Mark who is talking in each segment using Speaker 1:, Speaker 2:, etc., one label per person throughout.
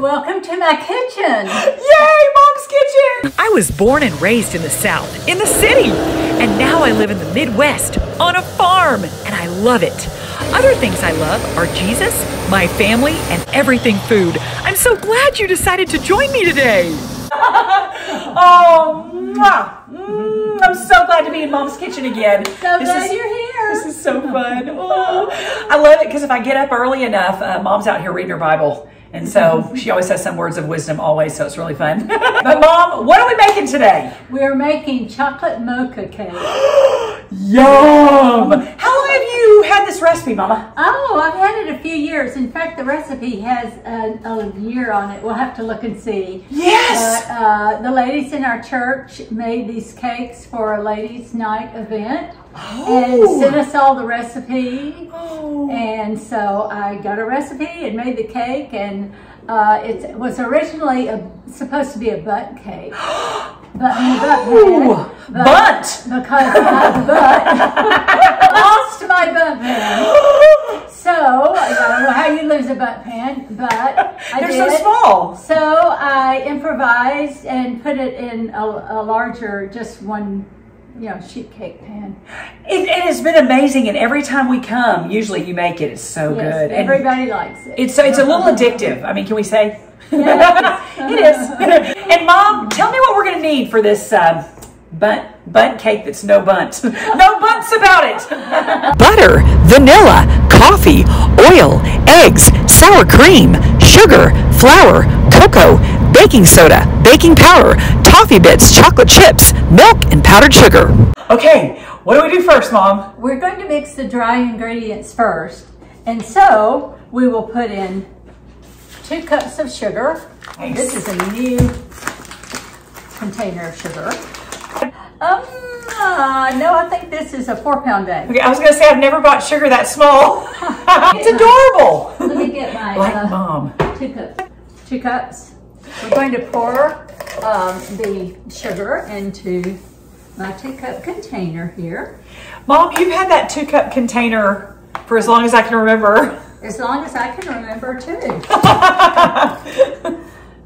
Speaker 1: Welcome to my kitchen.
Speaker 2: Yay, Mom's kitchen!
Speaker 3: I was born and raised in the South, in the city, and now I live in the Midwest on a farm, and I love it. Other things I love are Jesus, my family, and everything food. I'm so glad you decided to join me today.
Speaker 2: Oh, I'm so glad to be in Mom's kitchen again.
Speaker 1: So glad you're here.
Speaker 2: This is so fun. Oh, I love it because if I get up early enough, Mom's out here reading her Bible. And so she always has some words of wisdom always, so it's really fun. But Mom, what are we making today?
Speaker 1: We're making chocolate mocha cake.
Speaker 2: Yum! How long have you had this recipe, Mama?
Speaker 1: Oh, I've had it a few years. In fact, the recipe has a year on it. We'll have to look and see.
Speaker 2: Yes!
Speaker 1: But the ladies in our church made these cakes for a ladies' night event. And sent us all the recipe. And so I got a recipe and made the cake, and it was originally supposed to be a bundt cake. Bundt!
Speaker 2: Bundt!
Speaker 1: Because my butt lost my bundt pan. So, I don't know how you lose a bundt pan, but
Speaker 2: They're so small.
Speaker 1: So I improvised and put it in a larger, just one, sheet cake pan.
Speaker 2: It has been amazing, and every time we come, usually you make it. It's so good.
Speaker 1: Everybody likes it.
Speaker 2: It's a little addictive. I mean, can we say?
Speaker 1: Yeah.
Speaker 2: It is. And Mom, tell me what we're going to need for this bundt cake that's no bundt. No bunts about it.
Speaker 3: Butter, vanilla, coffee, oil, eggs, sour cream, sugar, flour, cocoa, baking soda, baking powder, toffee bits, chocolate chips, milk, and powdered sugar.
Speaker 2: Okay, what do we do first, Mom?
Speaker 1: We're going to mix the dry ingredients first. And so we will put in 2 cups of sugar.
Speaker 2: Nice.
Speaker 1: This is a new container of sugar. No, I think this is a 4-pound bag.
Speaker 2: Okay, I was going to say I've never bought sugar that small. It's adorable.
Speaker 1: Let me get my
Speaker 2: Like Mom.
Speaker 1: 2 cups. 2 cups. We're going to pour the sugar into my 2-cup container here.
Speaker 2: Mom, you've had that 2-cup container for as long as I can remember.
Speaker 1: As long as I can remember, too.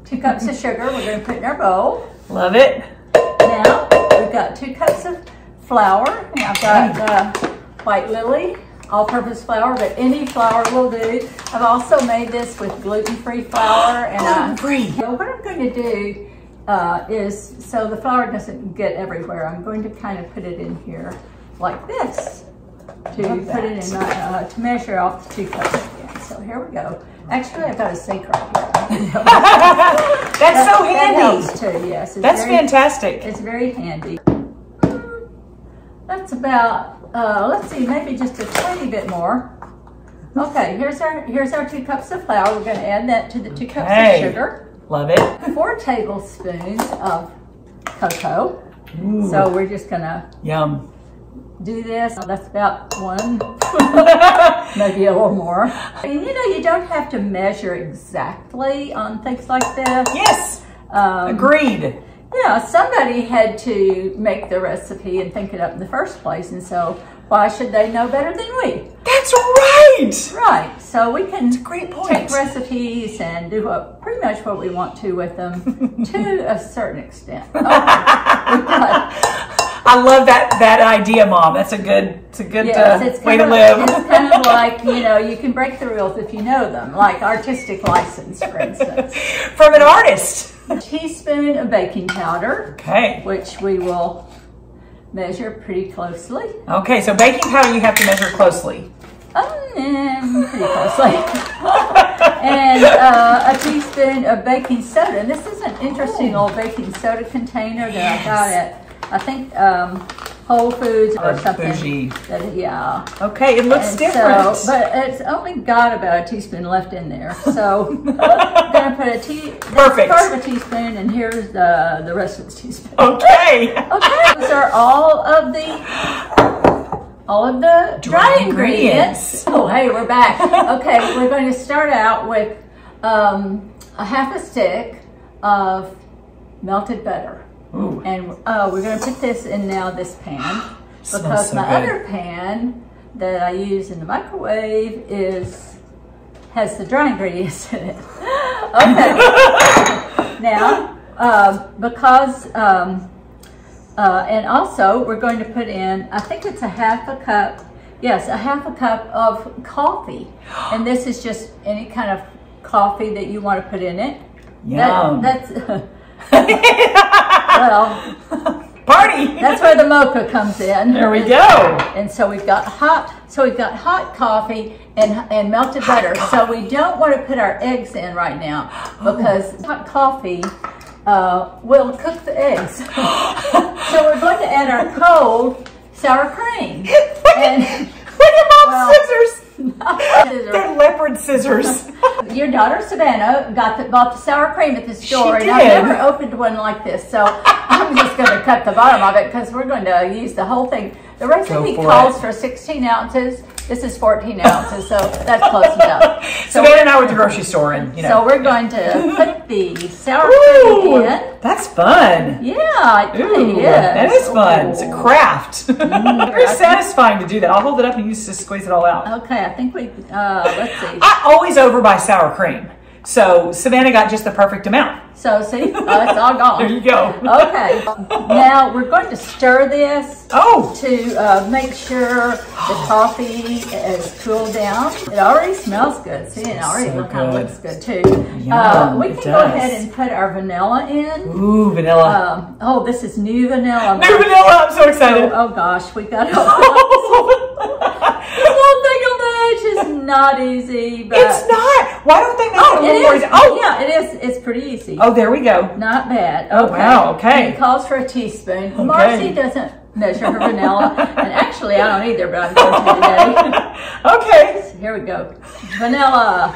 Speaker 1: 2 cups of sugar we're going to put in our bowl.
Speaker 2: Love it.
Speaker 1: Now, we've got 2 cups of flour. And I've got white lily, all-purpose flour, but any flour will do. I've also made this with gluten-free flour.
Speaker 2: Gluten-free.
Speaker 1: So what I'm going to do is, so the flour doesn't get everywhere, I'm going to kind of put it in here like this to put it in my, to measure off the 2 cups again. So here we go. Actually, I've got a sink right here.
Speaker 2: That's so handy.
Speaker 1: That helps too, yes.
Speaker 2: That's fantastic.
Speaker 1: It's very handy. That's about, let's see, maybe just a tiny bit more. Okay, here's our 2 cups of flour. We're going to add that to the 2 cups of sugar.
Speaker 2: Love it.
Speaker 1: 4 tablespoons of cocoa.
Speaker 2: Ooh.
Speaker 1: So we're just going to
Speaker 2: Yum.
Speaker 1: do this. That's about 1, maybe a little more. And you don't have to measure exactly on things like this.
Speaker 2: Yes. Agreed.
Speaker 1: Yeah, somebody had to make the recipe and think it up in the first place, and so why should they know better than we?
Speaker 2: That's right.
Speaker 1: Right. So we can
Speaker 2: Great point.
Speaker 1: take recipes and do pretty much what we want to with them to a certain extent. Okay.
Speaker 2: I love that idea, Mom. That's a good way to live.
Speaker 1: It's kind of like, you can break the rules if you know them, like artistic license, for instance.
Speaker 2: From an artist.
Speaker 1: A teaspoon of baking powder,
Speaker 2: Okay.
Speaker 1: which we will measure pretty closely.
Speaker 2: Okay, so baking powder you have to measure closely.
Speaker 1: Pretty closely. And a teaspoon of baking soda. And this is an interesting old baking soda container that I got at, I think, Whole Foods or something.
Speaker 2: Bougie.
Speaker 1: Yeah.
Speaker 2: Okay, it looks different.
Speaker 1: So, but it's only got about a teaspoon left in there. So I'm going to put
Speaker 2: Perfect.
Speaker 1: part of a teaspoon, and here's the rest of the teaspoon.
Speaker 2: Okay.
Speaker 1: Okay. Those are all of the dry ingredients. Oh, hey, we're back. Okay, we're going to start out with a half a stick of melted butter.
Speaker 2: Ooh.
Speaker 1: And we're going to put this in now this pan, because
Speaker 2: so
Speaker 1: my
Speaker 2: good.
Speaker 1: other pan that I use in the microwave has the dry ingredients in it. Okay. Now, because, and also we're going to put in, I think it's a half a cup. Yes, a half a cup of coffee. And this is just any kind of coffee that you want to put in it.
Speaker 2: Yum.
Speaker 1: That's, well,
Speaker 2: party.
Speaker 1: That's where the mocha comes in.
Speaker 2: There we go.
Speaker 1: And so we've got hot coffee and melted butter. So we don't want to put our eggs in right now because hot coffee will cook the eggs. So we're going to add our cold sour cream. And
Speaker 2: look at Mom's scissors. They're leopard scissors.
Speaker 1: Your daughter Savannah bought the sour cream at the store, and I've never opened one like this. So I'm just going to cut the bottom of it because we're going to use the whole thing. The recipe calls for 16 ounces. This is 14 ounces, so that's close enough. So
Speaker 2: Savannah and I were at the grocery store, and
Speaker 1: so we're going to put the sour cream in.
Speaker 2: That's fun.
Speaker 1: Yeah, it really is.
Speaker 2: That is fun. It's a craft. Very satisfying to do that. I'll hold it up and use to squeeze it all out.
Speaker 1: Okay, I think we, let's see.
Speaker 2: I always overbuy sour cream. So Savannah got just the perfect amount.
Speaker 1: So see, it's all gone.
Speaker 2: There you go.
Speaker 1: Okay, now we're going to stir this to make sure the coffee is cooled down. It already smells good. See, it already kind of looks good too.
Speaker 2: Yum,
Speaker 1: we can go ahead and put our vanilla in.
Speaker 2: Ooh, vanilla.
Speaker 1: Oh, this is new vanilla.
Speaker 2: New vanilla, I'm so excited.
Speaker 1: Oh gosh, we got this whole thing of that. It's not easy. But
Speaker 2: it's not. Why don't they make it a little more easy?
Speaker 1: Oh, yeah, it is. It's pretty easy.
Speaker 2: Oh, there we go.
Speaker 1: Not bad.
Speaker 2: Oh, wow, okay.
Speaker 1: And it calls for a teaspoon. Marci doesn't measure her vanilla. And actually, I don't either, but I'm going to today.
Speaker 2: Okay.
Speaker 1: So here we go. Vanilla.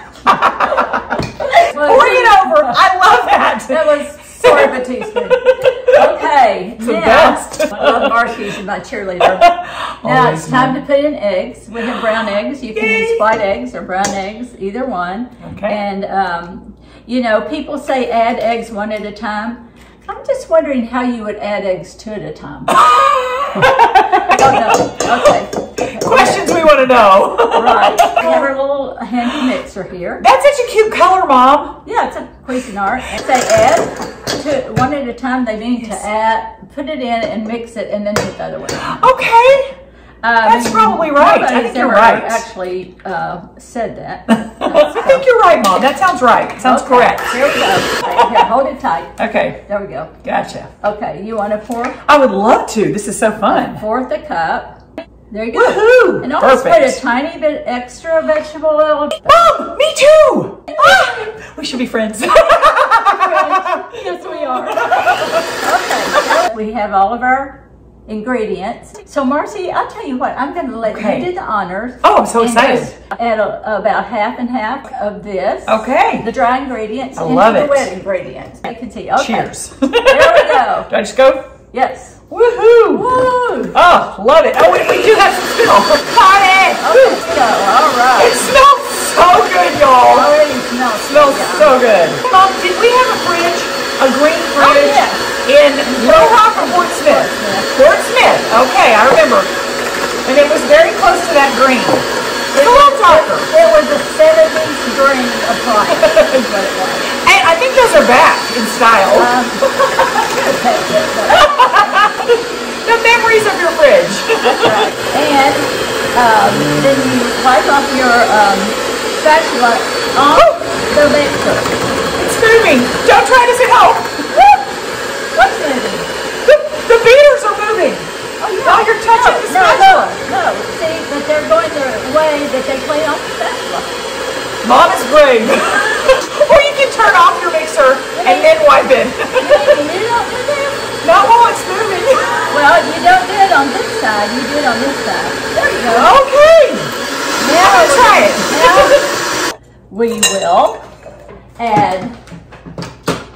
Speaker 2: Pour it over. I love that.
Speaker 1: That was sort of a teaspoon. Okay.
Speaker 2: It's the best.
Speaker 1: I love Marci. She's my cheerleader. Now it's time to put in eggs. We have brown eggs. You can use white eggs or brown eggs, either one.
Speaker 2: Okay.
Speaker 1: And, you know, people say add eggs one at a time. I'm just wondering how you would add eggs two at a time. Oh, no. Okay.
Speaker 2: Questions we want to know.
Speaker 1: Right. We have our little handy mixer here.
Speaker 2: That's such a cute color, Mom.
Speaker 1: Yeah, it's a Cuisinart. Say add to one at a time. They mean to add, put it in and mix it, and then put the other one in.
Speaker 2: Okay. That's probably right. I think you're right.
Speaker 1: Actually said that.
Speaker 2: I think you're right, Mom. That sounds right. Sounds correct.
Speaker 1: Here we go. Right, here, hold it tight.
Speaker 2: Okay.
Speaker 1: There we go.
Speaker 2: Gotcha.
Speaker 1: Okay, you want to pour?
Speaker 2: I would love to. This is so fun.
Speaker 1: Fourth a cup. There you go.
Speaker 2: Woohoo!
Speaker 1: And always put a tiny bit extra vegetable oil.
Speaker 2: Mom, me too. We should be friends.
Speaker 1: Yes, we are. Okay, so we have all of our ingredients. So Marci, I'll tell you what, I'm going to let you do the honors.
Speaker 2: Oh, I'm so excited.
Speaker 1: Add about half and half of this.
Speaker 2: Okay.
Speaker 1: The dry ingredients.
Speaker 2: I love it.
Speaker 1: The wet ingredients. You can see. Okay.
Speaker 2: Cheers.
Speaker 1: There we go.
Speaker 2: Do I just go?
Speaker 1: Yes.
Speaker 2: Woohoo!
Speaker 1: Woo!
Speaker 2: Oh, love it. Oh, we do have some spittle. Party!
Speaker 1: Okay, let's go. All right.
Speaker 2: It smells so good, y'all.
Speaker 1: Already smells
Speaker 2: So good. Mom, did we have a fridge, a green fridge?
Speaker 1: Yeah.
Speaker 2: In Little Rock or Fort Smith? Fort Smith. Okay, I remember. And it was very close to that green. It's a little darker.
Speaker 1: It was a 70s green appliance. Is what it was.
Speaker 2: And I think those are back in style. The memories of your fridge.
Speaker 1: That's right. And then you wipe off your spatula on the mixer.
Speaker 2: It's moving. Don't try this at home.
Speaker 1: What's moving?
Speaker 2: The beaters are moving.
Speaker 1: Oh, yeah.
Speaker 2: While you're touching the spatula.
Speaker 1: No. See, but they're going the way that they clean off the spatula.
Speaker 2: Mom is brave. Or you can turn off your mixer and then wipe it.
Speaker 1: You don't do that?
Speaker 2: Not while it's moving.
Speaker 1: Well, you don't do it on this side. You do it on this side. There you go.
Speaker 2: Okay. Now let's try it.
Speaker 1: Now we will add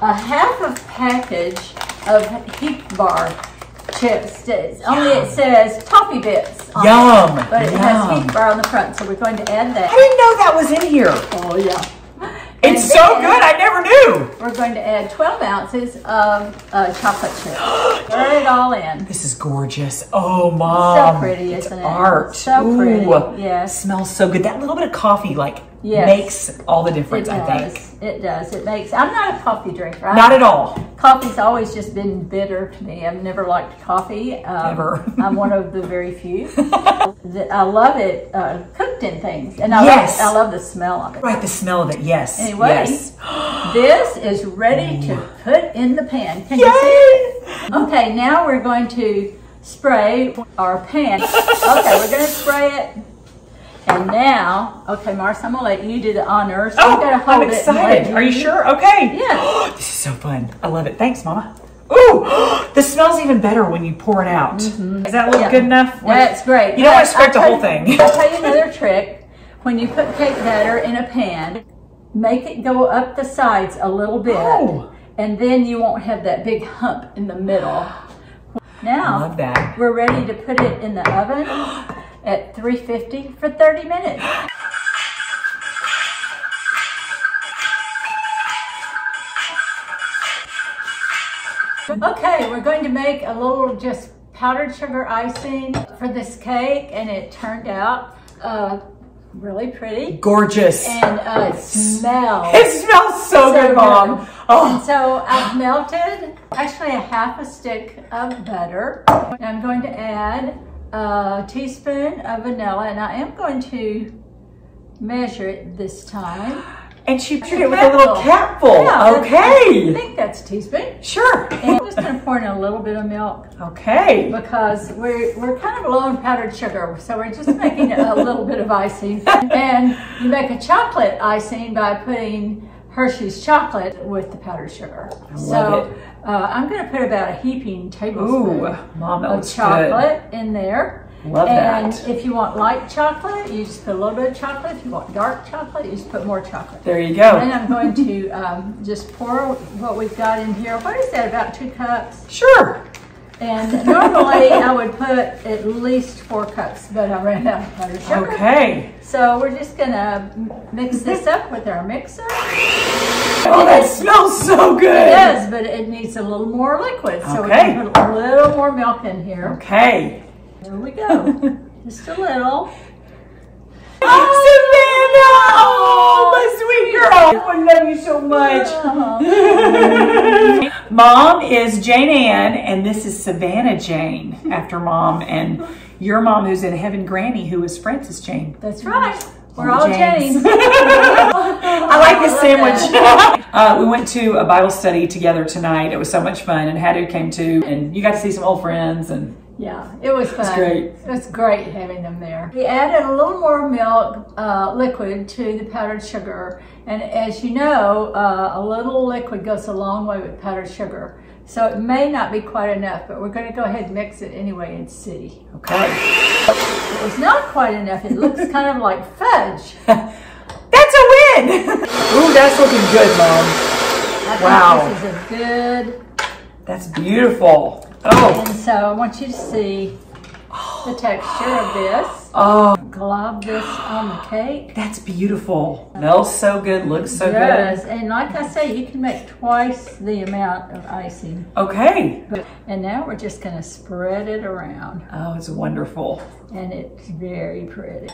Speaker 1: a half a package of Heap Bar chips. Only it says toffee bits on
Speaker 2: Yum.
Speaker 1: it, but it has Heap Bar on the front, so we're going to add that.
Speaker 2: I didn't know that was in here.
Speaker 1: Oh yeah.
Speaker 2: It's so good. I never knew.
Speaker 1: We're going to add 12 ounces of chocolate chips. Stir it all in.
Speaker 2: This is gorgeous. Oh, Mom.
Speaker 1: So pretty, isn't it?
Speaker 2: Art.
Speaker 1: So pretty.
Speaker 2: Ooh.
Speaker 1: Yes.
Speaker 2: Smells so good. That little bit of coffee like makes all the difference, I think.
Speaker 1: It does. It makes, I'm not a coffee drinker.
Speaker 2: Not at all.
Speaker 1: Coffee's always just been bitter to me. I've never liked coffee.
Speaker 2: Ever.
Speaker 1: I'm one of the very few. I love it cooked in things. And I love the smell of it.
Speaker 2: Right, the smell of it, yes.
Speaker 1: Anyway,
Speaker 2: yes.
Speaker 1: This is ready to put in the pan. Can you see it? Okay, now we're going to spray our pan. Okay, we're going to spray it. And now, okay, Marci, I'm going to let you do the honors.
Speaker 2: Oh, I'm excited. Are you sure? Okay.
Speaker 1: Yeah.
Speaker 2: This is so fun. I love it. Thanks, Mama. Ooh, the smells even better when you pour it out. Does that look good enough?
Speaker 1: That's great.
Speaker 2: You don't want to scrape the whole thing.
Speaker 1: I'll tell you another trick. When you put cake batter in a pan, make it go up the sides a little bit. And then you won't have that big hump in the middle. Now,
Speaker 2: I love that.
Speaker 1: We're ready to put it in the oven at 350 for 30 minutes. Okay, we're going to make a little just powdered sugar icing for this cake, and it turned out really pretty.
Speaker 2: Gorgeous.
Speaker 1: And it smells.
Speaker 2: It smells so good, Mom. Oh.
Speaker 1: And so I've melted actually a half a stick of butter. And I'm going to add a teaspoon of vanilla, and I am going to measure it this time.
Speaker 2: And she measured it with a little capful.
Speaker 1: Yeah,
Speaker 2: okay.
Speaker 1: I think that's a teaspoon.
Speaker 2: Sure.
Speaker 1: And I'm just going to pour in a little bit of milk.
Speaker 2: Okay.
Speaker 1: Because we're kind of low in powdered sugar, so we're just making a little bit of icing. And you make a chocolate icing by putting Hershey's chocolate with the powdered sugar.
Speaker 2: I love it.
Speaker 1: I'm going to put about a heaping tablespoon of chocolate in there.
Speaker 2: Love
Speaker 1: and
Speaker 2: that.
Speaker 1: If you want light chocolate, you just put a little bit of chocolate. If you want dark chocolate, you just put more chocolate.
Speaker 2: There you go.
Speaker 1: And I'm going to just pour what we've got in here. What is that, about 2 cups?
Speaker 2: Sure.
Speaker 1: And normally I would put at least 4 cups, but I ran out of powdered sugar.
Speaker 2: Okay.
Speaker 1: So we're just going to mix this up with our mixer.
Speaker 2: Oh, that smells so good.
Speaker 1: It does, but it needs a little more liquid. So we're going to put a little more milk in here.
Speaker 2: Okay.
Speaker 1: There we go. Just a little.
Speaker 2: Savannah! Oh, my sweet girl. I love you so much. Mom is Jane Ann, and this is Savannah Jane, after Mom, and your mom who's in heaven, Granny, who is Frances Jane.
Speaker 1: That's right. We're all Janes.
Speaker 2: I like this sandwich. We went to a Bible study together tonight. It was so much fun, and Hadu came too, and you got to see some old friends. And
Speaker 1: yeah, it was fun.
Speaker 2: It's great.
Speaker 1: It was great having them there. We added a little more milk liquid to the powdered sugar, and as you know, a little liquid goes a long way with powdered sugar. So it may not be quite enough, but we're going to go ahead and mix it anyway and see.
Speaker 2: Okay.
Speaker 1: It was not quite enough. It looks kind of like fudge.
Speaker 2: That's a win! Ooh, that's looking good, Mom.
Speaker 1: I think this is a good...
Speaker 2: That's beautiful. Oh.
Speaker 1: And so I want you to see the texture of this.
Speaker 2: Oh.
Speaker 1: Glob this on the cake.
Speaker 2: That's beautiful. Smells so good, looks so good.
Speaker 1: It does. And like I say, you can make twice the amount of icing.
Speaker 2: Okay.
Speaker 1: And now we're just going to spread it around.
Speaker 2: Oh, it's wonderful.
Speaker 1: And it's very pretty.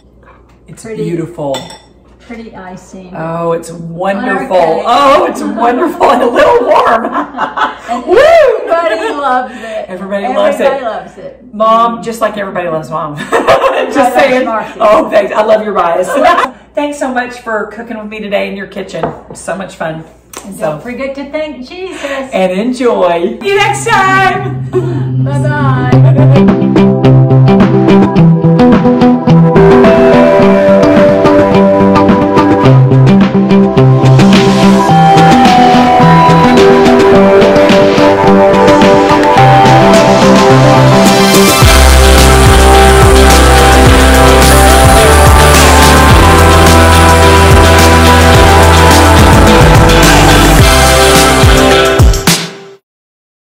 Speaker 2: It's beautiful.
Speaker 1: Pretty icing.
Speaker 2: Oh, it's wonderful. Oh, it's wonderful and a little warm.
Speaker 1: And everybody loves it.
Speaker 2: Everybody loves it.
Speaker 1: Everybody loves it.
Speaker 2: Mom, just like everybody loves Mom. Just saying. Oh, thanks. I love your bias. Thanks so much for cooking with me today in your kitchen. It's so much fun.
Speaker 1: And don't forget to thank Jesus.
Speaker 2: And enjoy. See you next time.
Speaker 1: Bye-bye.